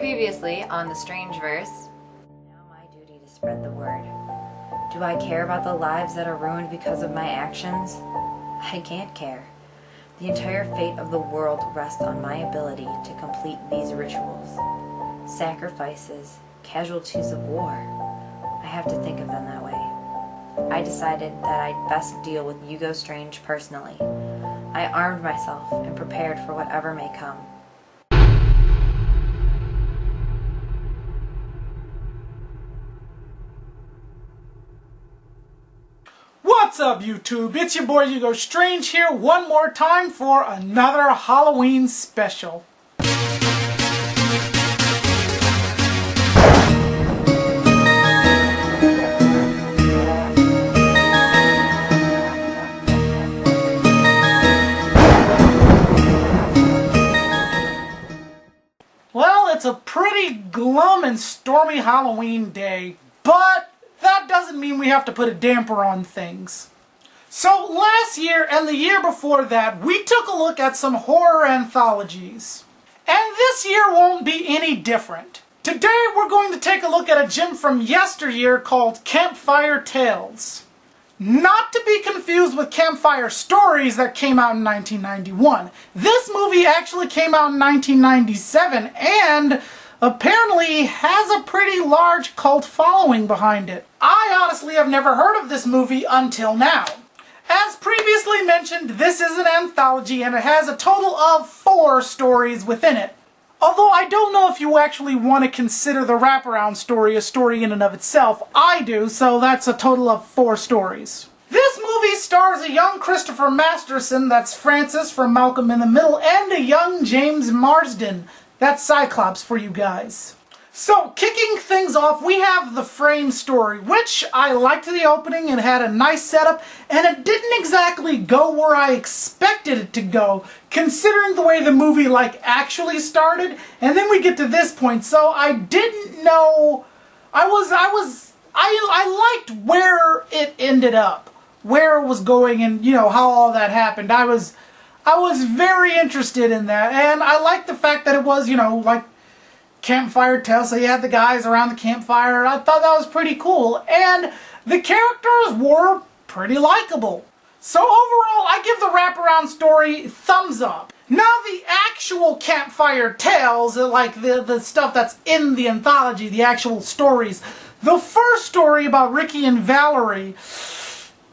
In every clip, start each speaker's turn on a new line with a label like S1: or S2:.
S1: Previously on The Strangeverse. Now my duty to spread the word. Do I care about the lives that are ruined because of my actions? I can't care. The entire fate of the world rests on my ability to complete these rituals. Sacrifices, casualties of war. I have to think of them that way. I decided that I'd best deal with Hugo Strange personally. I armed myself and prepared for whatever may come.
S2: What's up, YouTube? It's your boy Hugo Strange here one more time for another Halloween special. Well, it's a pretty glum and stormy Halloween day, but that doesn't mean we have to put a damper on things. So last year and the year before that, we took a look at some horror anthologies. And this year won't be any different. Today we're going to take a look at a gem from yesteryear called Campfire Tales. Not to be confused with Campfire Stories that came out in 1991. This movie actually came out in 1997 and apparently has a pretty large cult following behind it. I honestly have never heard of this movie until now. As previously mentioned, this is an anthology and it has a total of 4 stories within it. Although I don't know if you actually want to consider the wraparound story a story in and of itself. I do, so that's a total of 4 stories. This movie stars a young Christopher Masterson, that's Francis from Malcolm in the Middle, and a young James Marsden. That's Cyclops for you guys. So, kicking things off, we have the frame story, which I liked the opening. It had a nice setup, and it didn't exactly go where I expected it to go, considering the way the movie, actually started, and then we get to this point, so I didn't know. I liked where it ended up, where it was going, and, how all that happened. I was very interested in that, and I liked the fact that it was, like Campfire Tales, so you had the guys around the campfire. I thought that was pretty cool, and the characters were pretty likable. So overall, I give the wraparound story thumbs up. Now the actual Campfire Tales, like the stuff that's in the anthology, the actual stories. The first story about Ricky and Valerie,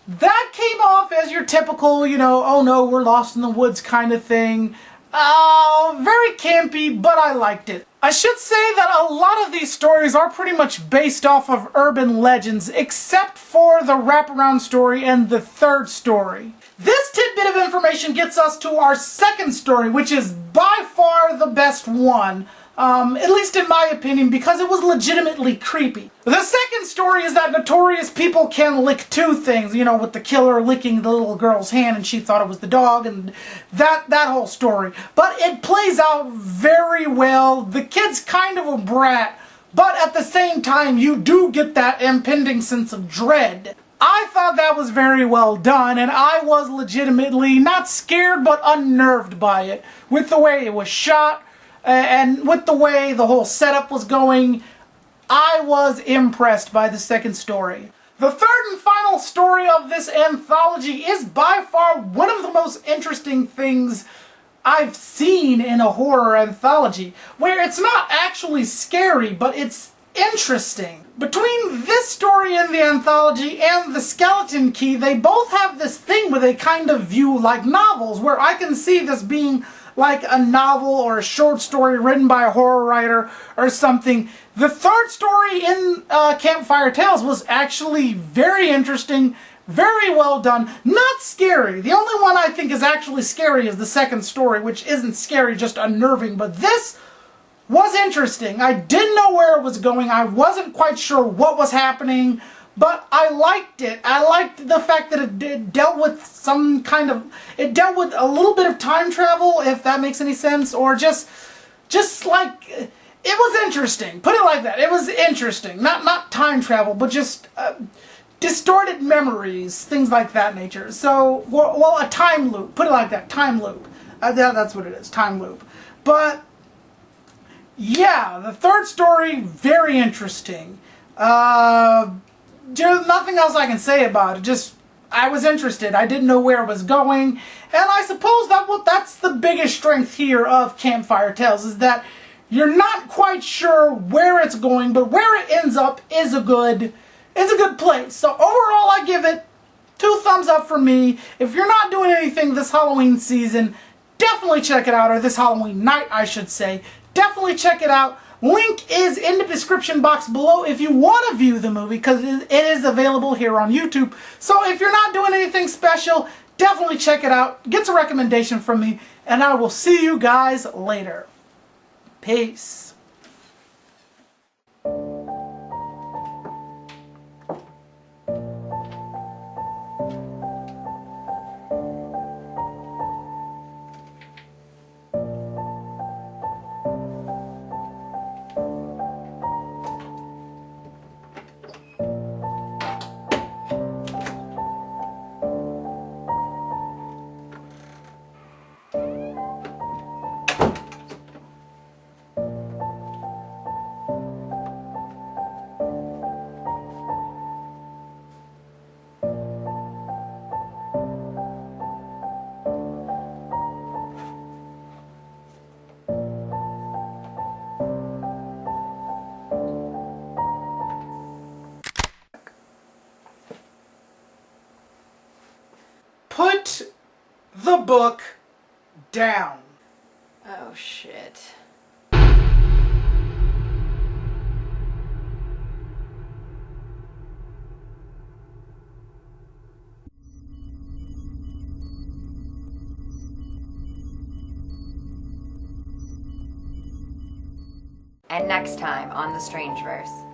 S2: that came off as your typical, oh no, we're lost in the woods kind of thing. Very campy, but I liked it. I should say that a lot of these stories are pretty much based off of urban legends, except for the wraparound story and the third story. This tidbit of information gets us to our second story, which is by far the best one. At least in my opinion, because it was legitimately creepy. The second story is that notorious people can lick 2 things, with the killer licking the little girl's hand and she thought it was the dog, and that whole story. But it plays out very well. The kid's kind of a brat, but at the same time you do get that impending sense of dread. I thought that was very well done, and I was legitimately not scared but unnerved by it, with the way it was shot. And with the way the whole setup was going, I was impressed by the second story. The third and final story of this anthology is by far one of the most interesting things I've seen in a horror anthology, where it's not actually scary, but it's interesting. Between this story in the anthology and The Skeleton Key, they both have this thing where they kind of view like novels, where I can see this being like a novel or a short story written by a horror writer or something. The third story in Campfire Tales was actually very interesting, very well done, not scary. The only one I think is actually scary is the second story, which isn't scary, just unnerving, but this was interesting. I didn't know where it was going. I wasn't quite sure what was happening, but I liked it. I liked the fact that it dealt with some kind of, it dealt with a little bit of time travel, if that makes any sense, or just like, it was interesting. Put it like that. It was interesting. Not time travel, but just distorted memories, things like that nature. So, well, a time loop. Put it like that. Time loop. That's what it is. Time loop. But Yeah, the third story, very interesting. There's nothing else I can say about it. Just, I was interested. I didn't know where it was going. And I suppose that's the biggest strength here of Campfire Tales, is that you're not quite sure where it's going, but where it ends up is a good place. So overall, I give it 2 thumbs up for me. If you're not doing anything this Halloween season, definitely check it out, or this Halloween night, I should say. Definitely check it out. Link is in the description box below if you want to view the movie, because it is available here on YouTube. So if you're not doing anything special, definitely check it out. Get a recommendation from me, and I will see you guys later. Peace. Put the book down.
S1: Oh, shit. And next time on The Strangeverse.